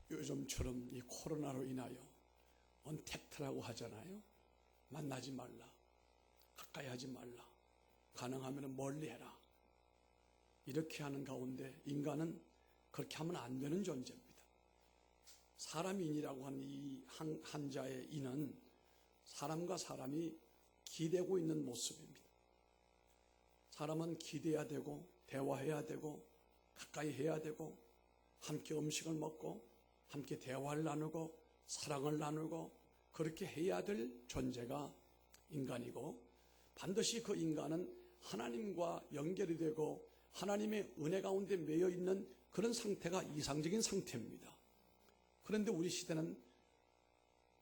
요즘처럼 이 코로나로 인하여 언택트라고 하잖아요. 만나지 말라, 가까이 하지 말라, 가능하면 멀리 해라. 이렇게 하는 가운데 인간은 그렇게 하면 안 되는 존재입니다. 사람인이라고 하는 이 한자의 인은 사람과 사람이 기대고 있는 모습입니다. 사람은 기대해야 되고 대화해야 되고 가까이 해야 되고 함께 음식을 먹고 함께 대화를 나누고 사랑을 나누고 그렇게 해야 될 존재가 인간이고, 반드시 그 인간은 하나님과 연결이 되고 하나님의 은혜 가운데 매여 있는 그런 상태가 이상적인 상태입니다. 그런데 우리 시대는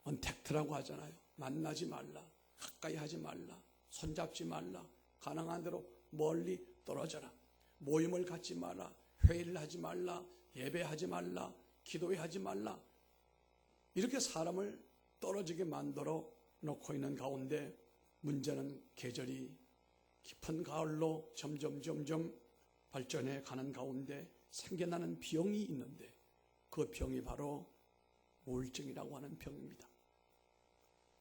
언택트라고 하잖아요. 만나지 말라, 가까이 하지 말라, 손잡지 말라, 가능한 대로 멀리 떨어져라, 모임을 갖지 마라, 회의를 하지 말라, 예배하지 말라, 기도회 하지 말라, 이렇게 사람을 떨어지게 만들어 놓고 있는 가운데, 문제는 계절이 깊은 가을로 점점 발전해 가는 가운데 생겨나는 병이 있는데, 그 병이 바로 우울증이라고 하는 병입니다.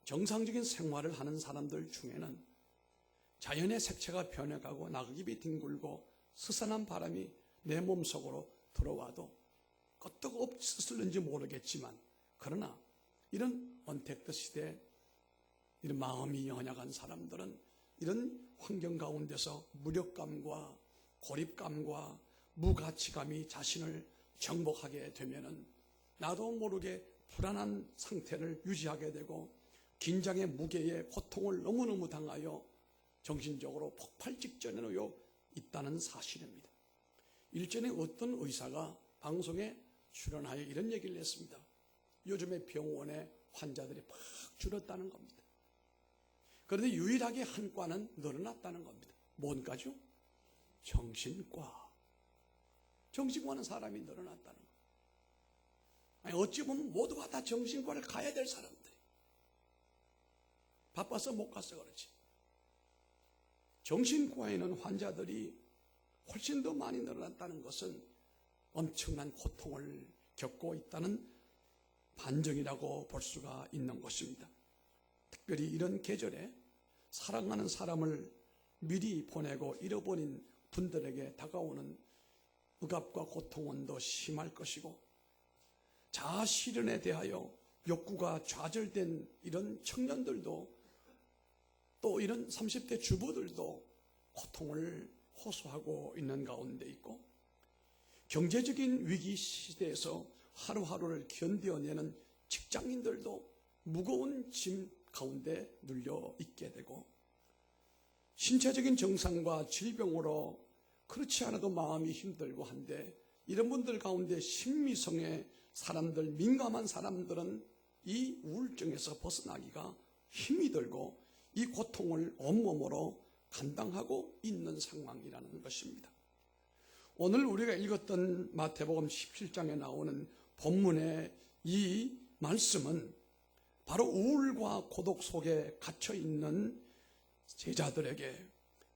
정상적인 생활을 하는 사람들 중에는 자연의 색채가 변해가고 낙엽이 뒹굴고 스산한 바람이 내 몸속으로 들어와도 끄떡 없을는지 모르겠지만, 그러나 이런 언택트 시대에 이런 마음이 연약한 사람들은 이런 환경 가운데서 무력감과 고립감과 무가치감이 자신을 정복하게 되면은 나도 모르게 불안한 상태를 유지하게 되고 긴장의 무게에 고통을 너무너무 당하여 정신적으로 폭발 직전에 놓여 있다는 사실입니다. 일전에 어떤 의사가 방송에 출연하여 이런 얘기를 했습니다. 요즘에 병원에 환자들이 팍 줄었다는 겁니다. 그런데 유일하게 한 과는 늘어났다는 겁니다. 뭔 과죠? 정신과. 정신과는 사람이 늘어났다는 겁니다. 아니, 어찌 보면 모두가 다 정신과를 가야 될 사람들이 바빠서 못 가서 그렇지. 정신과에 있는 환자들이 훨씬 더 많이 늘어났다는 것은 엄청난 고통을 겪고 있다는 반증이라고 볼 수가 있는 것입니다. 특별히 이런 계절에 사랑하는 사람을 미리 보내고 잃어버린 분들에게 다가오는 억압과 고통은 더 심할 것이고, 자아실현에 대하여 욕구가 좌절된 이런 청년들도, 또 이런 30대 주부들도 고통을 호소하고 있는 가운데 있고, 경제적인 위기 시대에서 하루하루를 견뎌내는 직장인들도 무거운 짐 가운데 눌려 있게 되고, 신체적인 증상과 질병으로 그렇지 않아도 마음이 힘들고 한데, 이런 분들 가운데 심미성의 사람들, 민감한 사람들은 이 우울증에서 벗어나기가 힘이 들고 이 고통을 온몸으로 감당하고 있는 상황이라는 것입니다. 오늘 우리가 읽었던 마태복음 17장에 나오는 본문의 이 말씀은 바로 우울과 고독 속에 갇혀있는 제자들에게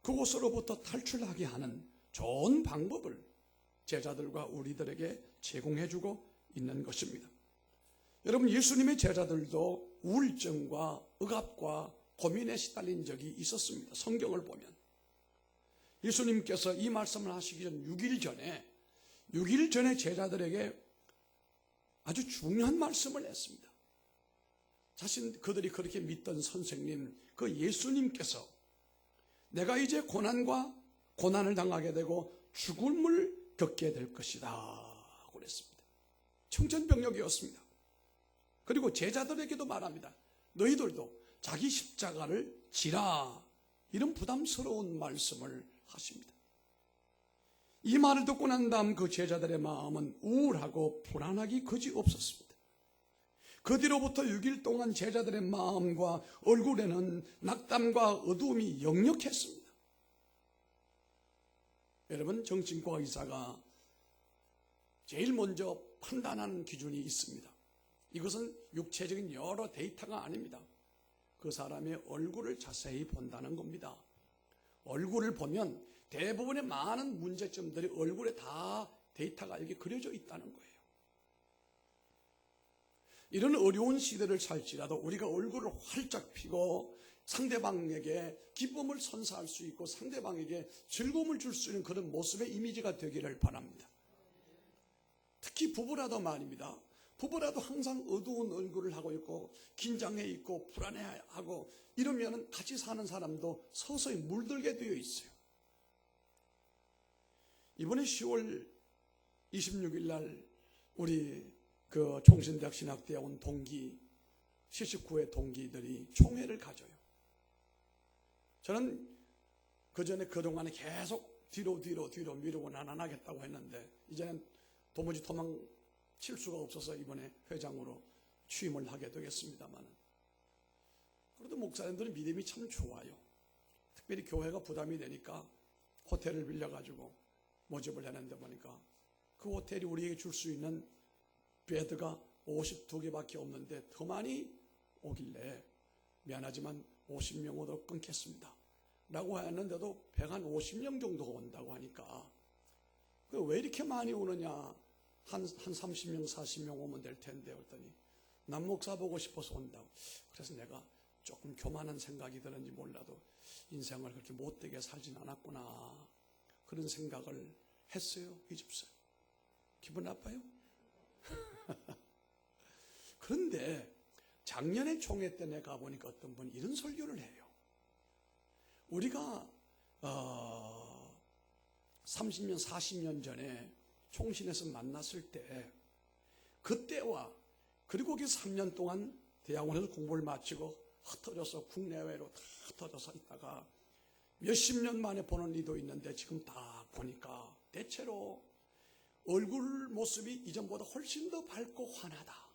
그곳으로부터 탈출하게 하는 좋은 방법을 제자들과 우리들에게 제공해주고 있는 것입니다. 여러분, 예수님의 제자들도 우울증과 억압과 고민에 시달린 적이 있었습니다. 성경을 보면 예수님께서 이 말씀을 하시기 전 6일 전에 제자들에게 아주 중요한 말씀을 했습니다. 그들이 그렇게 믿던 선생님, 그 예수님께서 내가 이제 고난을 당하게 되고 죽음을 겪게 될 것이다 그랬습니다. 청천벽력이었습니다. 그리고 제자들에게도 말합니다. 너희들도 자기 십자가를 지라, 이런 부담스러운 말씀을 하십니다. 이 말을 듣고 난 다음 그 제자들의 마음은 우울하고 불안하기 그지없었습니다. 그 뒤로부터 6일 동안 제자들의 마음과 얼굴에는 낙담과 어두움이 역력했습니다. 여러분, 정신과 의사가 제일 먼저 판단하는 기준이 있습니다. 이것은 육체적인 여러 데이터가 아닙니다. 그 사람의 얼굴을 자세히 본다는 겁니다. 얼굴을 보면 대부분의 많은 문제점들이 얼굴에 다 데이터가 이렇게 그려져 있다는 거예요. 이런 어려운 시대를 살지라도 우리가 얼굴을 활짝 피고 상대방에게 기쁨을 선사할 수 있고 상대방에게 즐거움을 줄 수 있는 그런 모습의 이미지가 되기를 바랍니다. 특히 부부라도 말입니다. 부부라도 항상 어두운 얼굴을 하고 있고 긴장해 있고 불안해하고 이러면 같이 사는 사람도 서서히 물들게 되어 있어요. 이번에 10월 26일 날 우리 그 총신대학 신학대학원 동기 79회 동기들이 총회를 가져요. 저는 그동안에 계속 뒤로 미루고 나눠나겠다고 했는데 이제는 도무지 도망칠 수가 없어서 이번에 회장으로 취임을 하게 되겠습니다만, 그래도 목사님들은 믿음이 참 좋아요. 특별히 교회가 부담이 되니까 호텔을 빌려가지고 모집을 했는데 보니까 그 호텔이 우리에게 줄 수 있는 베드가 52개밖에 없는데 더 많이 오길래 미안하지만 50명으로 끊겠습니다 라고 했는데도 150명 정도가 온다고 하니까 왜 이렇게 많이 오느냐, 한 30명 40명 오면 될 텐데 했더니 남 목사 보고 싶어서 온다고. 그래서 내가 조금 교만한 생각이 드는지 몰라도 인생을 그렇게 못되게 살진 않았구나 그런 생각을 했어요. 잊읍어요. 기분 나빠요? 그런데 작년에 총회 때 내가 가보니까 어떤 분이 이런 설교를 해요. 우리가 30년 40년 전에 총신에서 만났을 때 그때와 그리고 그 3년 동안 대학원에서 공부를 마치고 흩어져서 국내외로 다 흩어져서 있다가 몇십 년 만에 보는 이도 있는데 지금 다 보니까 대체로 얼굴 모습이 이전보다 훨씬 더 밝고 환하다.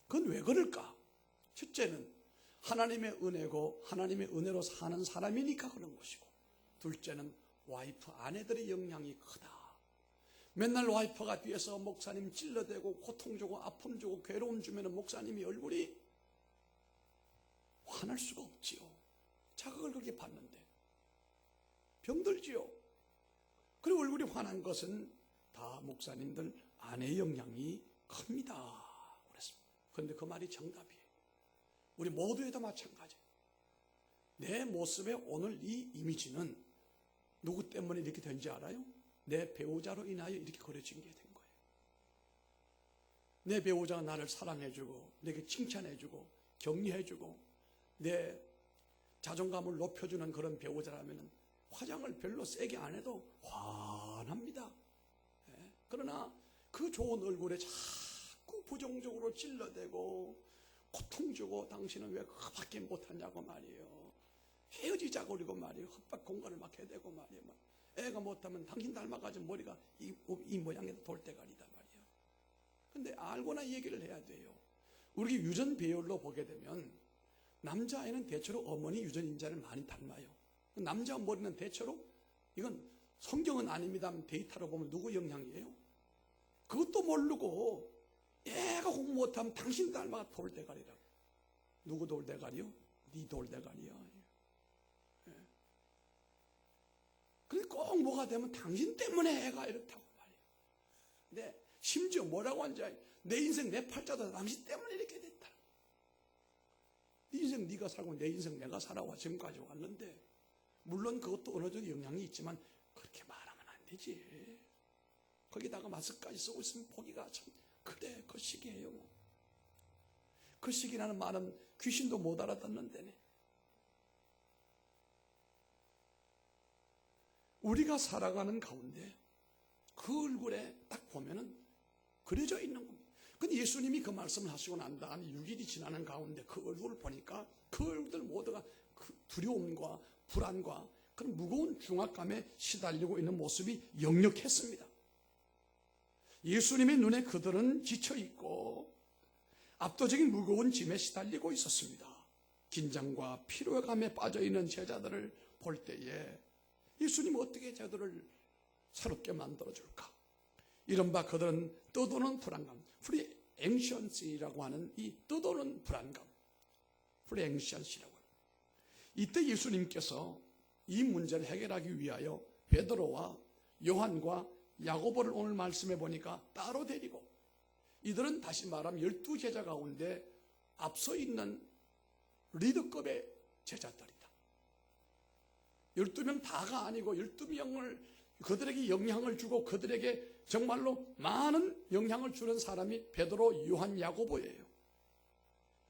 그건 왜 그럴까? 첫째는 하나님의 은혜고 하나님의 은혜로 사는 사람이니까 그런 것이고, 둘째는 와이프 아내들의 영향이 크다. 맨날 와이프가 뒤에서 목사님 찔러대고 고통 주고 아픔 주고 괴로움 주면 목사님이 얼굴이 환할 수가 없지요. 자극을 그렇게 받는데 병들지요. 그리고 얼굴이 환한 것은 다 목사님들 아내의 영향이 큽니다. 그랬습니다. 그런데 그 말이 정답이에요. 우리 모두에도 마찬가지예요. 내 모습의 오늘 이 이미지는 누구 때문에 이렇게 된지 알아요? 내 배우자로 인하여 이렇게 그려진 게 된 거예요. 내 배우자가 나를 사랑해주고 내게 칭찬해주고 격려해주고 내 자존감을 높여주는 그런 배우자라면 화장을 별로 세게 안 해도 환합니다. 그러나 그 좋은 얼굴에 자꾸 부정적으로 찔러대고 고통 주고 당신은 왜 그거밖에 못하냐고 말이에요. 헤어지자고 그러고 말이에요. 헛밥 공간을 막 해대고 말이에요. 애가 못하면 당신 닮아가지고 머리가 이 모양에도 돌대가리다 말이에요. 근데 알고나 얘기를 해야 돼요. 우리 유전 배열로 보게 되면 남자아이는 대체로 어머니 유전 인자를 많이 닮아요. 남자 머리는 대체로, 이건 성경은 아닙니다 데이터로 보면 누구 영향이에요? 그것도 모르고 애가 공부 못하면 당신 닮아가 돌대가리라고. 누구 돌대가리요? 네 돌대가리요. 근데 꼭 뭐가 되면 당신 때문에 애가 이렇다고 말이에요. 근데 심지어 뭐라고 하는지 알아요? 내 인생 내 팔자도 당신 때문에 이렇게 됐다. 네 인생 네가 살고 내 인생 내가 살아와 지금까지 왔는데, 물론 그것도 어느 정도 영향이 있지만 그렇게 말하면 안 되지. 거기다가 마스크까지 쓰고 있으면 보기가 참, 그래 그 시기예요. 그 시기라는 말은 귀신도 못 알아듣는데네. 우리가 살아가는 가운데 그 얼굴에 딱 보면은 그려져 있는 겁니다. 근데 예수님이 그 말씀을 하시고 난 다음에 6일이 지나는 가운데 그 얼굴을 보니까 그 얼굴들 모두가 그 두려움과 불안과 그런 무거운 중압감에 시달리고 있는 모습이 역력했습니다. 예수님의 눈에 그들은 지쳐있고 압도적인 무거운 짐에 시달리고 있었습니다. 긴장과 피로감에 빠져있는 제자들을 볼 때에 예수님은 어떻게 제자들을 새롭게 만들어줄까? 이른바 그들은 떠도는 불안감, 프리앵션스라고 하는 이 떠도는 불안감, 프리앵션스라고 합니다. 이때 예수님께서 이 문제를 해결하기 위하여 베드로와 요한과 야고보를 오늘 말씀해 보니까 따로 데리고 이들은 다시 말하면 12제자 가운데 앞서 있는 리더급의 제자들이다. 12명 다가 아니고 12명을 그들에게 영향을 주고 그들에게 정말로 많은 영향을 주는 사람이 베드로, 요한, 야고보예요.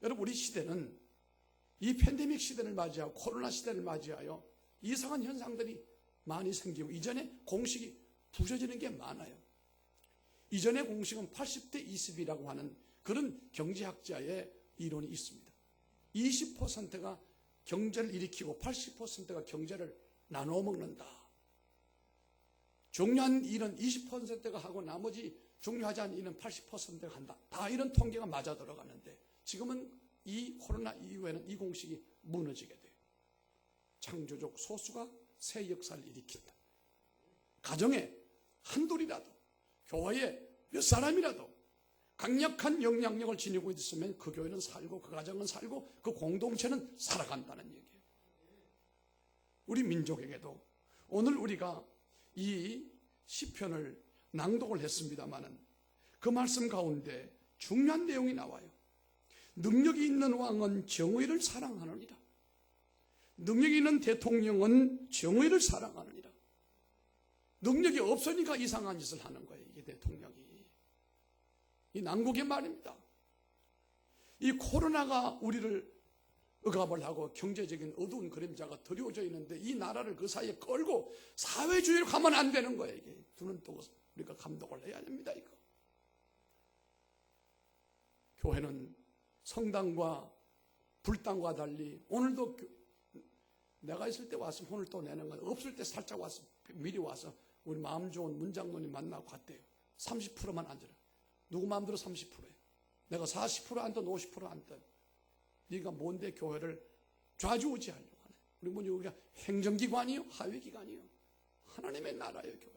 여러분, 우리 시대는 이 팬데믹 시대를 맞이하고 코로나 시대를 맞이하여 이상한 현상들이 많이 생기고 이전에 공식이 부서지는 게 많아요. 이전의 공식은 80대 20이라고 하는 그런 경제학자의 이론이 있습니다. 20%가 경제를 일으키고 80%가 경제를 나눠 먹는다. 중요한 일은 20%가 하고 나머지 중요하지 않은 일은 80%가 한다. 다 이런 통계가 맞아 들어가는데 지금은 이 코로나 이후에는 이 공식이 무너지게 돼요. 창조적 소수가 새 역사를 일으킨다. 가정에 한둘이라도, 교회에 몇 사람이라도 강력한 영향력을 지니고 있으면 그 교회는 살고 그 가정은 살고 그 공동체는 살아간다는 얘기예요. 우리 민족에게도 오늘 우리가 이 시편을 낭독을 했습니다마는 그 말씀 가운데 중요한 내용이 나와요. 능력이 있는 왕은 정의를 사랑하느니라. 능력이 있는 대통령은 정의를 사랑하느니라. 능력이 없으니까 이상한 짓을 하는 거예요. 이게 대통령이. 이 난국의 말입니다. 이 코로나가 우리를 억압을 하고 경제적인 어두운 그림자가 드리워져 있는데 이 나라를 그 사이에 끌고 사회주의로 가면 안 되는 거예요. 이게 두는 또 우리가 감독을 해야 됩니다. 이거. 교회는 성당과 불당과 달리 오늘도 내가 있을 때 와서 오늘 또 내는 거예요. 없을 때 살짝 와서 미리 와서 우리 마음 좋은 문장로님 만나고 갔대요. 30%만 앉으라. 누구 마음대로 30%예요. 내가 40% 앉든 50% 앉든 네가 뭔데 교회를 좌지우지하려고 하네. 우리 뭐냐, 우리가 행정기관이요? 하위기관이요? 하나님의 나라예요. 교회.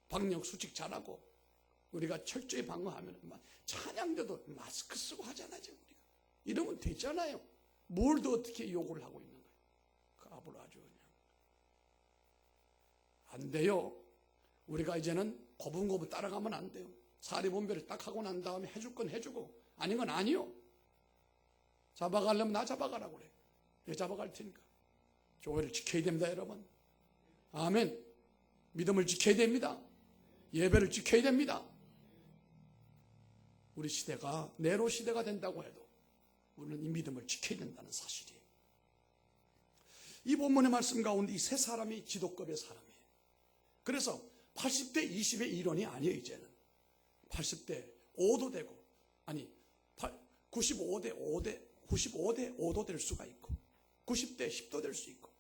방역 수칙 잘하고 우리가 철저히 방어하면 찬양대도 마스크 쓰고 하잖아요. 우리가. 이러면 되잖아요. 뭘 더 어떻게 요구를 하고 있는 거예요. 그 압을 아주 그냥 안 돼요. 우리가 이제는 고분고분 따라가면 안 돼요. 사리분별을 딱 하고 난 다음에 해줄 건 해주고 아닌 건 아니요. 잡아가려면 나 잡아가라고 그래. 왜 잡아갈 테니까. 교회를 지켜야 됩니다, 여러분. 아멘. 믿음을 지켜야 됩니다. 예배를 지켜야 됩니다. 우리 시대가 네로 시대가 된다고 해도 우리는 이 믿음을 지켜야 된다는 사실이에요. 이 본문의 말씀 가운데 이 세 사람이 지도급의 사람이에요. 그래서 80대 20의 이론이 아니에요. 이제는 80대 5도 되고 아니 95대 5도 될 수가 있고 90대 10도 될 수 있고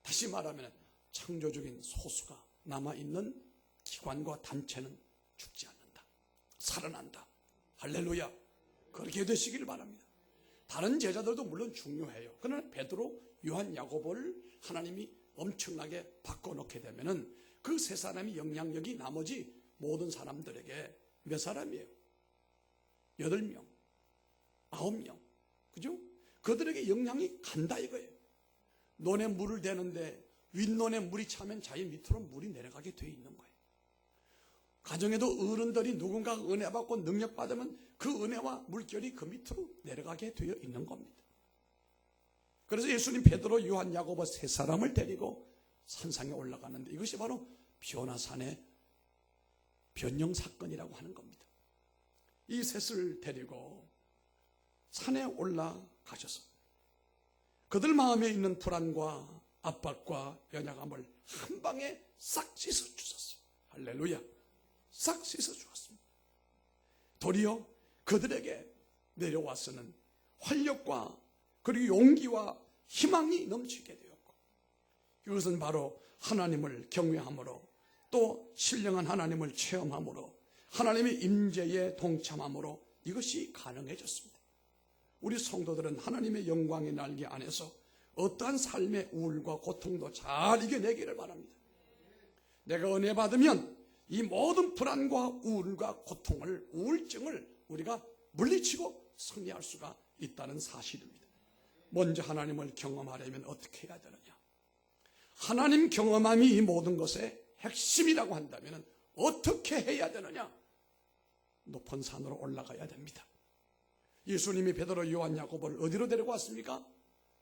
다시 말하면 창조적인 소수가 남아있는 기관과 단체는 죽지 않는다. 살아난다. 할렐루야. 그렇게 되시길 바랍니다. 다른 제자들도 물론 중요해요. 그러나 베드로, 요한, 야고보를 하나님이 엄청나게 바꿔놓게 되면은 그 세 사람이 영향력이 나머지 모든 사람들에게 몇 사람이에요? 8명, 9명. 그죠? 그들에게 영향이 간다 이거예요. 논에 물을 대는데 윗논에 물이 차면 자기 밑으로 물이 내려가게 돼 있는 거예요. 가정에도 어른들이 누군가 은혜 받고 능력 받으면 그 은혜와 물결이 그 밑으로 내려가게 되어 있는 겁니다. 그래서 예수님 베드로, 요한, 야고보 세 사람을 데리고 산상에 올라가는데 이것이 바로 변화산의 변형 사건이라고 하는 겁니다. 이 셋을 데리고 산에 올라가셔서 그들 마음에 있는 불안과 압박과 연약함을 한 방에 싹 씻어 주셨어요. 할렐루야. 싹 씻어 주었습니다. 도리어 그들에게 내려와서는 활력과 그리고 용기와 희망이 넘치게 되었고 이것은 바로 하나님을 경외함으로 또 신령한 하나님을 체험함으로 하나님의 임재에 동참함으로 이것이 가능해졌습니다. 우리 성도들은 하나님의 영광의 날개 안에서 어떠한 삶의 우울과 고통도 잘 이겨내기를 바랍니다. 내가 은혜 받으면 이 모든 불안과 우울과 고통을, 우울증을 우리가 물리치고 승리할 수가 있다는 사실입니다. 먼저 하나님을 경험하려면 어떻게 해야 되느냐? 하나님 경험함이 이 모든 것의 핵심이라고 한다면 어떻게 해야 되느냐? 높은 산으로 올라가야 됩니다. 예수님이 베드로, 요한, 야고보를 어디로 데리고 왔습니까?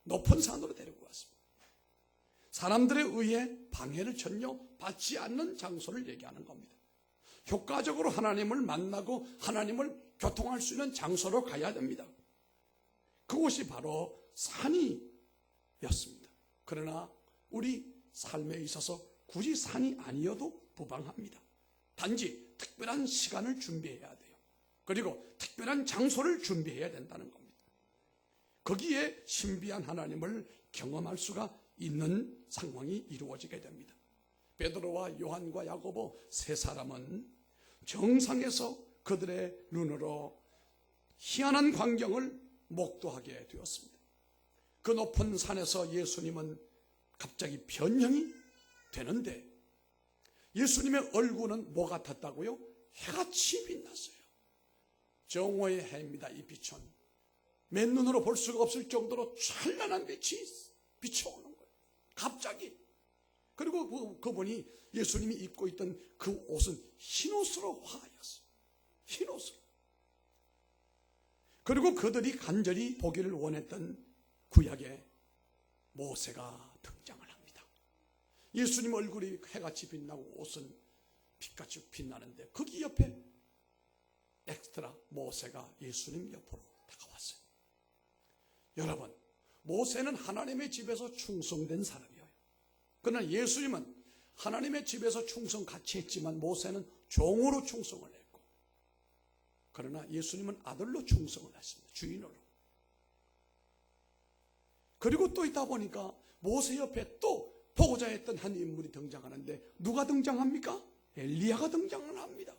높은 산으로 데리고 왔습니다. 사람들에 의해 방해를 전혀 받지 않는 장소를 얘기하는 겁니다. 효과적으로 하나님을 만나고 하나님을 교통할 수 있는 장소로 가야 됩니다. 그곳이 바로 산이었습니다. 그러나 우리 삶에 있어서 굳이 산이 아니어도 무방합니다. 단지 특별한 시간을 준비해야 돼요. 그리고 특별한 장소를 준비해야 된다는 겁니다. 거기에 신비한 하나님을 경험할 수가 있는 상황이 이루어지게 됩니다. 베드로와 요한과 야고보 세 사람은 정상에서 그들의 눈으로 희한한 광경을 목도하게 되었습니다. 그 높은 산에서 예수님은 갑자기 변형이 되는데 예수님의 얼굴은 뭐 같았다고요? 해같이 빛났어요. 정오의 해입니다. 이 빛은 맨눈으로 볼 수가 없을 정도로 찬란한 빛이 비춰오는 거예요. 갑자기. 그리고 그분이 예수님이 입고 있던 그 옷은 흰옷으로 화하였어요. 흰옷으로. 그리고 그들이 간절히 보기를 원했던 구약의 모세가 등장을 합니다. 예수님 얼굴이 해같이 빛나고 옷은 빛같이 빛나는데 거기 옆에 엑스트라 모세가 예수님 옆으로 다가왔어요. 여러분, 모세는 하나님의 집에서 충성된 사람이에요. 그러나 예수님은 하나님의 집에서 충성 같이 했지만 모세는 종으로 충성을 했고, 그러나 예수님은 아들로 충성을 했습니다. 주인으로. 그리고 또 있다 보니까 모세 옆에 또 보고자 했던 한 인물이 등장하는데 누가 등장합니까? 엘리야가 등장을 합니다.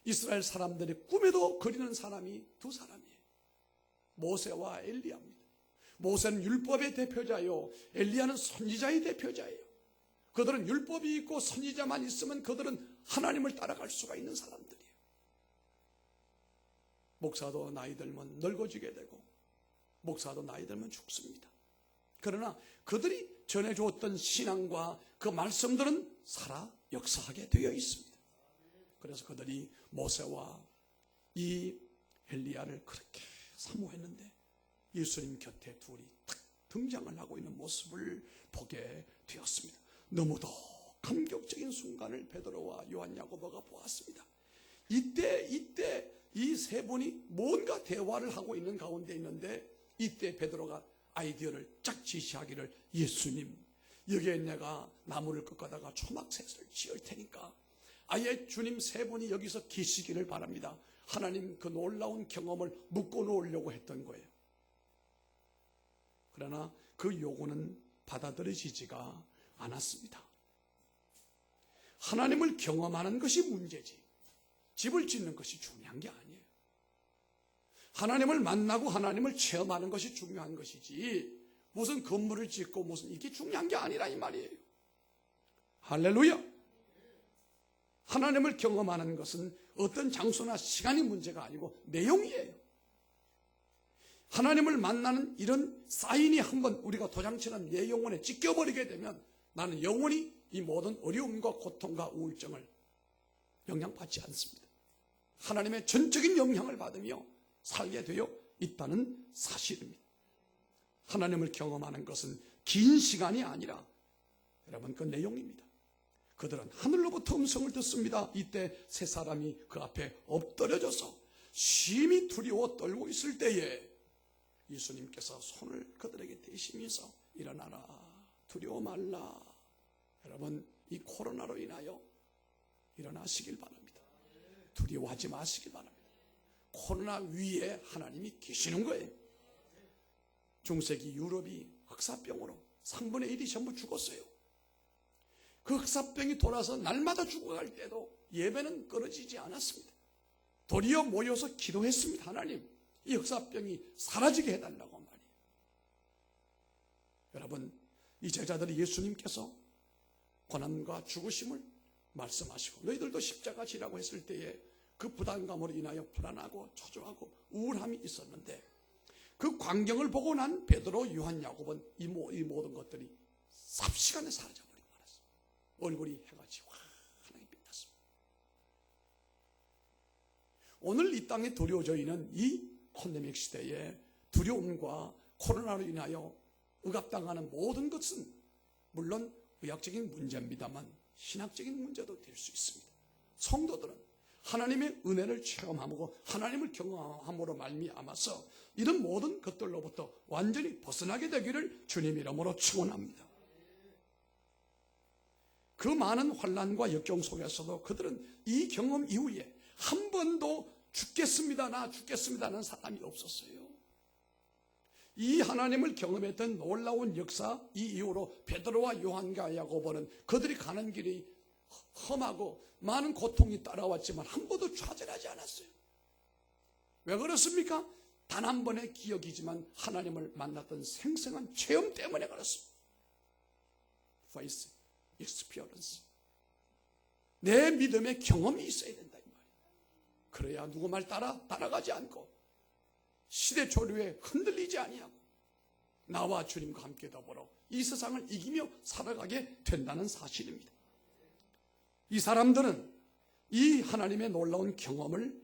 이스라엘 사람들의 꿈에도 그리는 사람이 두 사람이에요. 모세와 엘리야입니다. 모세는 율법의 대표자요, 엘리야는 선지자의 대표자예요. 그들은 율법이 있고 선지자만 있으면 그들은 하나님을 따라갈 수가 있는 사람들이에요. 목사도 나이 들면 늙어지게 되고 목사도 나이 들면 죽습니다. 그러나 그들이 전해주었던 신앙과 그 말씀들은 살아 역사하게 되어 있습니다. 그래서 그들이 모세와 이 엘리야를 그렇게 사모했는데 예수님 곁에 둘이 탁 등장을 하고 있는 모습을 보게 되었습니다. 너무도 감격적인 순간을 베드로와 요한, 야고보가 보았습니다. 이때 이 세 분이 뭔가 대화를 하고 있는 가운데 있는데 이때 베드로가 아이디어를 쫙 지시하기를, 예수님, 여기에 내가 나무를 꺾어다가 초막셋을 지을 테니까 아예 주님 세 분이 여기서 계시기를 바랍니다. 하나님 그 놀라운 경험을 묶어 놓으려고 했던 거예요. 그러나 그 요구는 받아들여지지가 않았습니다. 하나님을 경험하는 것이 문제지 집을 짓는 것이 중요한 게 아니에요. 하나님을 만나고 하나님을 체험하는 것이 중요한 것이지 무슨 건물을 짓고 무슨 이게 중요한 게 아니라 이 말이에요. 할렐루야. 하나님을 경험하는 것은 어떤 장소나 시간이 문제가 아니고 내용이에요. 하나님을 만나는 이런 사인이 한번 우리가 도장처럼 내 영혼에 찢겨버리게 되면 나는 영원히 이 모든 어려움과 고통과 우울증을 영향받지 않습니다. 하나님의 전적인 영향을 받으며 살게 되어 있다는 사실입니다. 하나님을 경험하는 것은 긴 시간이 아니라 여러분 그 내용입니다. 그들은 하늘로부터 음성을 듣습니다. 이때 세 사람이 그 앞에 엎드려져서 심히 두려워 떨고 있을 때에 예수님께서 손을 그들에게 대시면서 일어나라, 두려워 말라. 여러분, 이 코로나로 인하여 일어나시길 바랍니다. 두려워하지 마시길 바랍니다. 코로나 위에 하나님이 계시는 거예요. 중세기 유럽이 흑사병으로 3분의 1이 전부 죽었어요. 그 흑사병이 돌아서 날마다 죽어갈 때도 예배는 끊어지지 않았습니다. 도리어 모여서 기도했습니다. 하나님, 이 흑사병이 사라지게 해달라고 말이에요. 여러분, 이 제자들이 예수님께서 고난과 죽으심을 말씀하시고 너희들도 십자가 지라고 했을 때에 그 부담감으로 인하여 불안하고 초조하고 우울함이 있었는데 그 광경을 보고 난 베드로, 요한, 야고보는 이 모든 것들이 삽시간에 사라져버리고 말았어요. 얼굴이 해같이 환하게 빛났습니다. 오늘 이 땅에 두려워져 있는 이 팬데믹 시대에 두려움과 코로나로 인하여 억압당하는 모든 것은 물론 의학적인 문제입니다만 신학적인 문제도 될 수 있습니다. 성도들은 하나님의 은혜를 체험하고 하나님을 경험함으로 말미암아서 이런 모든 것들로부터 완전히 벗어나게 되기를 주님 이름으로 축원합니다. 그 많은 환난과 역경 속에서도 그들은 이 경험 이후에 한 번도 죽겠습니다, 나 죽겠습니다는 사람이 없었어요. 이 하나님을 경험했던 놀라운 역사 이 이후로 베드로와 요한과 야고보는 그들이 가는 길이 험하고 많은 고통이 따라왔지만 한 번도 좌절하지 않았어요. 왜 그렇습니까? 단 한 번의 기억이지만 하나님을 만났던 생생한 체험 때문에 그렇습니다. Faith experience. 내 믿음의 경험이 있어야 된다 이 말이에요. 그래야 누구 말 따라가지 않고 시대 조류에 흔들리지 아니하고 나와 주님과 함께 더불어 이 세상을 이기며 살아가게 된다는 사실입니다. 이 사람들은 이 하나님의 놀라운 경험을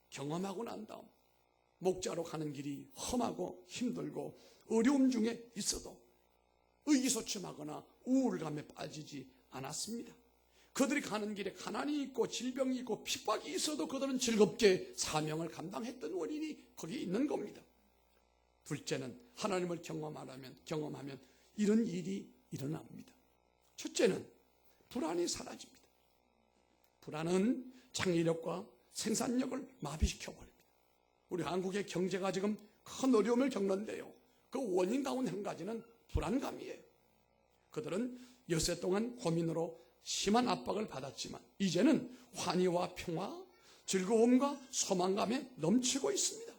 경험하고 난 다음 목자로 가는 길이 험하고 힘들고 어려움 중에 있어도 의기소침하거나 우울감에 빠지지 않았습니다. 그들이 가는 길에 가난이 있고 질병이 있고 핍박이 있어도 그들은 즐겁게 사명을 감당했던 원인이 거기에 있는 겁니다. 둘째는 하나님을 경험하면 이런 일이 일어납니다. 첫째는 불안이 사라집니다. 불안은 창의력과 생산력을 마비시켜버립니다. 우리 한국의 경제가 지금 큰 어려움을 겪는데요. 그 원인 가운데 한 가지는 불안감이에요. 그들은 엿새 동안 고민으로 심한 압박을 받았지만 이제는 환희와 평화, 즐거움과 소망감에 넘치고 있습니다.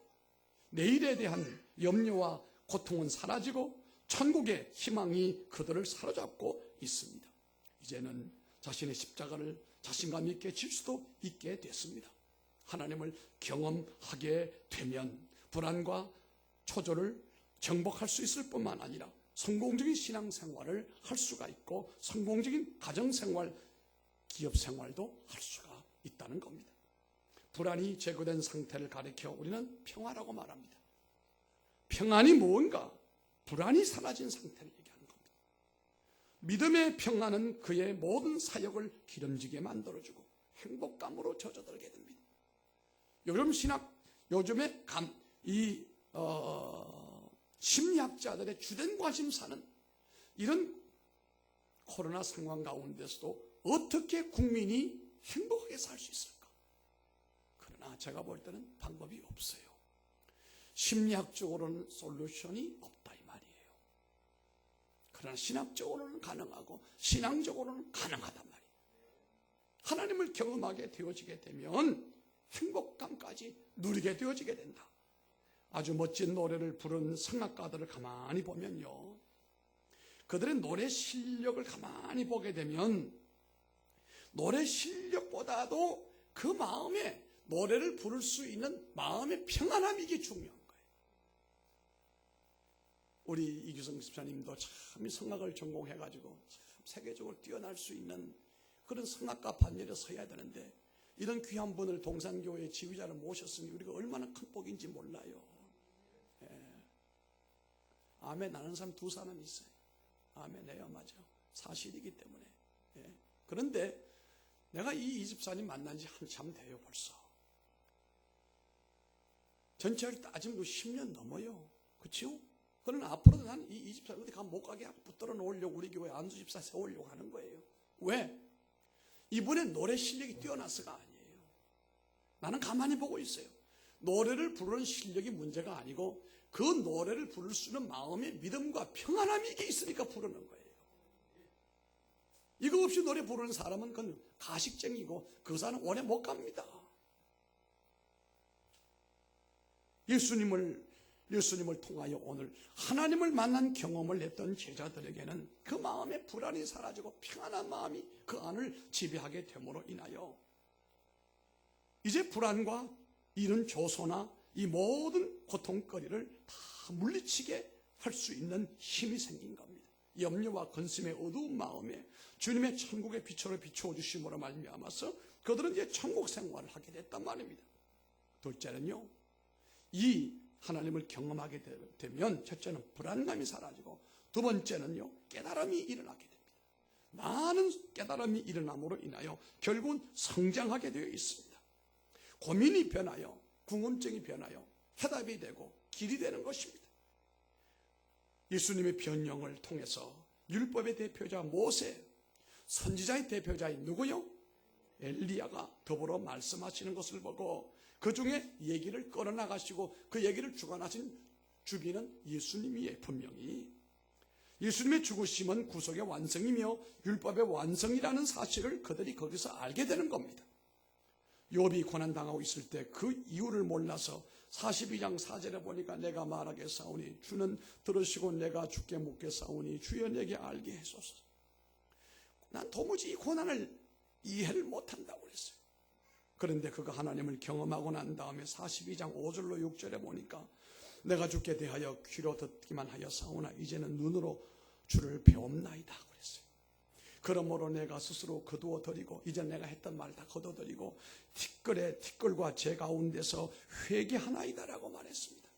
내일에 대한 염려와 고통은 사라지고 천국의 희망이 그들을 사로잡고 있습니다. 이제는 자신의 십자가를 자신감 있게 질 수도 있게 됐습니다. 하나님을 경험하게 되면 불안과 초조를 정복할 수 있을 뿐만 아니라 성공적인 신앙생활을 할 수가 있고 성공적인 가정생활, 기업생활도 할 수가 있다는 겁니다. 불안이 제거된 상태를 가리켜 우리는 평화라고 말합니다. 평안이 뭔가? 불안이 사라진 상태를 얘기하는 겁니다. 믿음의 평안은 그의 모든 사역을 기름지게 만들어주고 행복감으로 젖어들게 됩니다. 요즘에 심리학자들의 주된 관심사는 이런 코로나 상황 가운데서도 어떻게 국민이 행복하게 살 수 있을까? 그러나 제가 볼 때는 방법이 없어요. 심리학적으로는 솔루션이 없다 이 말이에요. 그러나 신학적으로는 가능하고 신앙적으로는 가능하단 말이에요. 하나님을 경험하게 되어지게 되면 행복감까지 누리게 되어지게 된다. 아주 멋진 노래를 부른 성악가들을 가만히 보면요, 그들의 노래 실력을 가만히 보게 되면 노래 실력보다도 그 마음에 노래를 부를 수 있는 마음의 평안함이 이게 중요한 거예요. 우리 이규성 집사님도 참 성악을 전공해가지고 참 세계적으로 뛰어날 수 있는 그런 성악가 반열에 서야 되는데 이런 귀한 분을 동산교회 지휘자를 모셨으니 우리가 얼마나 큰 복인지 몰라요. 아멘 하는 사람 두 사람 있어요. 아멘해요. 맞아요. 사실이기 때문에. 그런데 내가 이 집사님 만난 지 한참 돼요. 벌써. 전체를 따지면 10년 넘어요. 그렇죠? 그러나 앞으로도 나는 이 집사님 어디 가면 못 가게 붙들어 놓으려고 우리 교회 안수 집사 세우려고 하는 거예요. 왜? 이분의 노래 실력이 뛰어나서가 아니에요. 나는 가만히 보고 있어요. 노래를 부르는 실력이 문제가 아니고 그 노래를 부를 수 있는 마음의 믿음과 평안함이 이게 있으니까 부르는 거예요. 이거 없이 노래 부르는 사람은 그건 가식쟁이고 그 사람은 오래 못 갑니다. 예수님을 통하여 오늘 하나님을 만난 경험을 했던 제자들에게는 그 마음의 불안이 사라지고 평안한 마음이 그 안을 지배하게 됨으로 인하여 이제 불안과 이런 조소나 이 모든 고통거리를 다 물리치게 할 수 있는 힘이 생긴 겁니다. 염려와 근심의 어두운 마음에 주님의 천국의 빛으로 비추어 주심으로 말미암아서 그들은 이제 천국 생활을 하게 됐단 말입니다. 둘째는요, 이 하나님을 경험하게 되면 첫째는 불안감이 사라지고 두 번째는요, 깨달음이 일어나게 됩니다. 많은 깨달음이 일어남으로 인하여 결국은 성장하게 되어 있습니다. 고민이 변하여 궁금증이 변하여 해답이 되고 길이 되는 것입니다. 예수님의 변형을 통해서 율법의 대표자 모세, 선지자의 대표자인 누구요? 엘리야가 더불어 말씀하시는 것을 보고 그 중에 얘기를 끌어나가시고 그 얘기를 주관하신 주기는 예수님이에요. 분명히 예수님의 죽으심은 구속의 완성이며 율법의 완성이라는 사실을 그들이 거기서 알게 되는 겁니다. 욥이 고난당하고 있을 때 그 이유를 몰라서 42장 4절에 보니까 내가 말하겠사오니 주는 들으시고 내가 주께 묻겠사오니 주여 내게 알게 해소서. 난 도무지 이 고난을 이해를 못한다고 그랬어요. 그런데 그가 하나님을 경험하고 난 다음에 42장 5절로 6절에 보니까 내가 주께 대하여 귀로 듣기만 하였사오나 이제는 눈으로 주를 배움나이다 그랬어요. 그러므로 내가 스스로 거두어 드리고 이제 내가 했던 말 다 거둬 드리고 티끌과 제 가운데서 회개하나이다라고 말했습니다.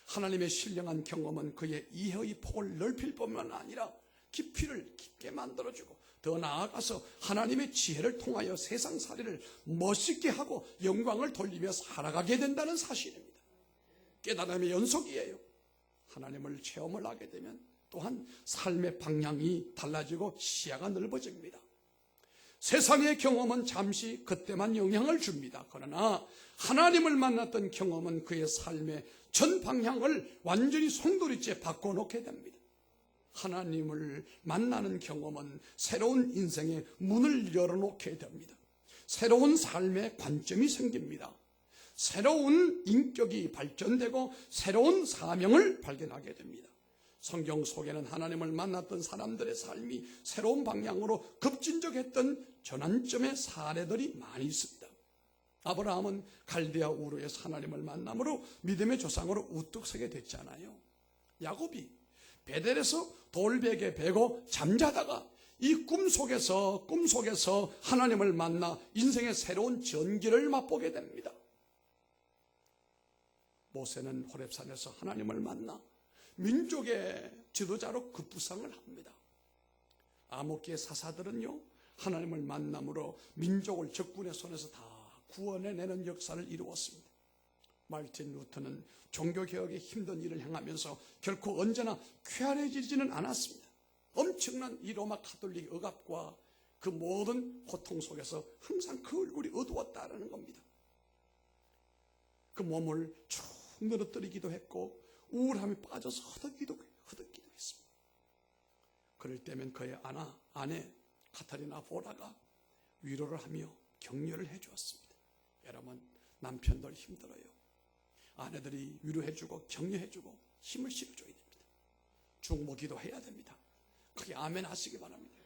하나님의 신령한 경험은 그의 이해의 폭을 넓힐 뿐만 아니라 깊이를 깊게 만들어주고 더 나아가서 하나님의 지혜를 통하여 세상살이를 멋있게 하고 영광을 돌리며 살아가게 된다는 사실입니다. 깨달음의 연속이에요. 하나님을 체험을 하게 되면 또한 삶의 방향이 달라지고 시야가 넓어집니다. 세상의 경험은 잠시 그때만 영향을 줍니다. 그러나 하나님을 만났던 경험은 그의 삶의 전 방향을 완전히 송두리째 바꿔놓게 됩니다. 하나님을 만나는 경험은 새로운 인생의 문을 열어놓게 됩니다. 새로운 삶의 관점이 생깁니다. 새로운 인격이 발전되고 새로운 사명을 발견하게 됩니다. 성경 속에는 하나님을 만났던 사람들의 삶이 새로운 방향으로 급진적했던 전환점의 사례들이 많이 있습니다. 아브라함은 갈대아 우르에서 하나님을 만남으로 믿음의 조상으로 우뚝 서게 됐잖아요. 야곱이 베델에서 돌베개 베고 잠자다가 이 꿈속에서 하나님을 만나 인생의 새로운 전기를 맛보게 됩니다. 모세는 호렙산에서 하나님을 만나 민족의 지도자로 급부상을 합니다. 암흑기의 사사들은요, 하나님을 만남으로 민족을 적군의 손에서 다 구원해내는 역사를 이루었습니다. 마르틴 루터는 종교개혁의 힘든 일을 행하면서 결코 언제나 쾌활해지지는 않았습니다. 엄청난 이 로마 가톨릭 억압과 그 모든 고통 속에서 항상 그 얼굴이 어두웠다는 겁니다. 그 몸을 쭉 늘어뜨리기도 했고 우울함에 빠져서 허덕기도 했습니다. 그럴 때면 그의 아내 카타리나 보라가 위로를 하며 격려를 해주었습니다. 여러분, 남편들 힘들어요. 아내들이 위로해주고 격려해주고 힘을 실어줘야 됩니다. 중보기도 해야 됩니다. 그게 아멘 하시기 바랍니다.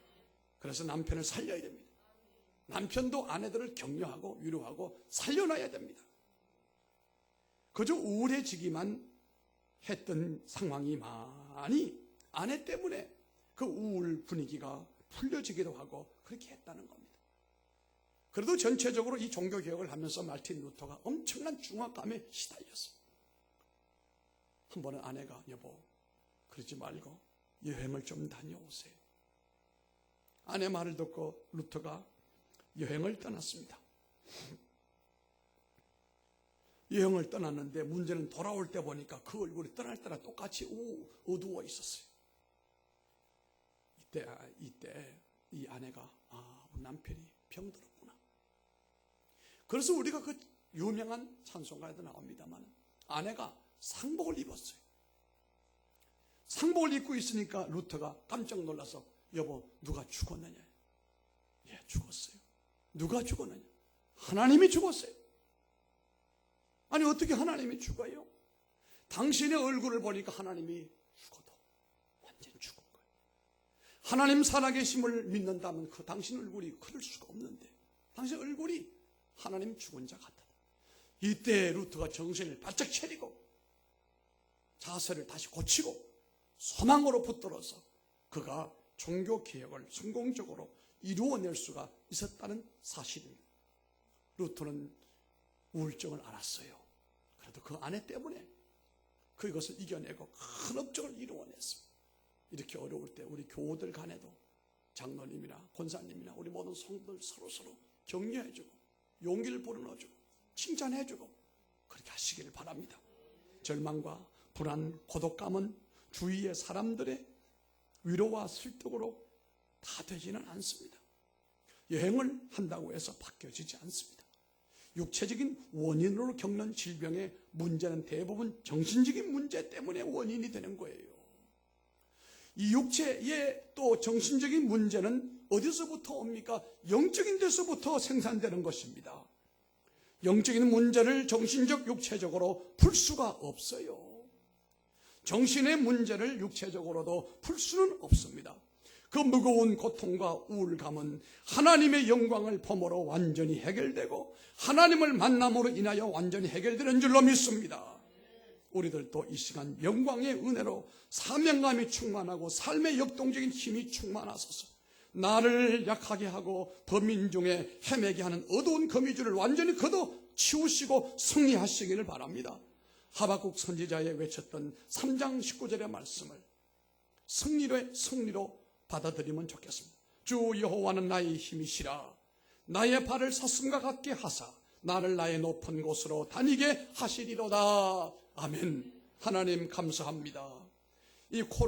그래서 남편을 살려야 됩니다. 남편도 아내들을 격려하고 위로하고 살려놔야 됩니다. 그저 우울해지기만 했던 상황이 많이 아내 때문에 그 우울 분위기가 풀려지기도 하고 그렇게 했다는 겁니다. 그래도 전체적으로 이 종교개혁을 하면서 마르틴 루터가 엄청난 중압감에 시달렸어요. 한 번은 아내가 여보 그러지 말고 여행을 좀 다녀오세요. 아내 말을 듣고 루터가 여행을 떠났습니다. 여행을 떠났는데 문제는 돌아올 때 보니까 그 얼굴이 떠날 때랑 똑같이 어두워 있었어요. 이때 이 아내가 우리 남편이 병들었구나. 그래서 우리가 그 유명한 찬송가에도 나옵니다만 아내가 상복을 입었어요. 상복을 입고 있으니까 루터가 깜짝 놀라서 여보 누가 죽었느냐? 예, 죽었어요. 누가 죽었느냐? 하나님이 죽었어요. 아니 어떻게 하나님이 죽어요? 당신의 얼굴을 보니까 하나님이 죽어도 완전히 죽은 거예요. 하나님 살아계심을 믿는다면 그 당신 얼굴이 그럴 수가 없는데 당신 얼굴이 하나님 죽은 자 같다. 이때 루터가 정신을 바짝 차리고 자세를 다시 고치고 소망으로 붙들어서 그가 종교개혁을 성공적으로 이루어낼 수가 있었다는 사실입니다. 루터는 우울증을 앓았어요. 그래도 그 아내 때문에 그것을 이겨내고 큰 업적을 이루어냈습니다. 이렇게 어려울 때 우리 교우들 간에도 장로님이나 권사님이나 우리 모든 성도들 서로서로 격려해주고 용기를 불어넣어주고 칭찬해주고 그렇게 하시기를 바랍니다. 절망과 불안, 고독감은 주위의 사람들의 위로와 설득으로 다 되지는 않습니다. 여행을 한다고 해서 바뀌어지지 않습니다. 육체적인 원인으로 겪는 질병의 문제는 대부분 정신적인 문제 때문에 원인이 되는 거예요. 이 육체의 또 정신적인 문제는 어디서부터 옵니까? 영적인 데서부터 생산되는 것입니다. 영적인 문제를 정신적, 육체적으로 풀 수가 없어요. 정신의 문제를 육체적으로도 풀 수는 없습니다. 그 무거운 고통과 우울감은 하나님의 영광을 범으로 완전히 해결되고 하나님을 만남으로 인하여 완전히 해결되는 줄로 믿습니다. 우리들도 이 시간 영광의 은혜로 사명감이 충만하고 삶의 역동적인 힘이 충만하소서. 나를 약하게 하고 범인 중에 헤매게 하는 어두운 거미줄을 완전히 걷어 치우시고 승리하시기를 바랍니다. 하박국 선지자의 외쳤던 3장 19절의 말씀을 승리로 받아들이면 좋겠습니다. 주 여호와는 나의 힘이시라. 나의 발을 사슴과 같게 하사 나를 나의 높은 곳으로 다니게 하시리로다. 아멘. 하나님 감사합니다. 이 코로나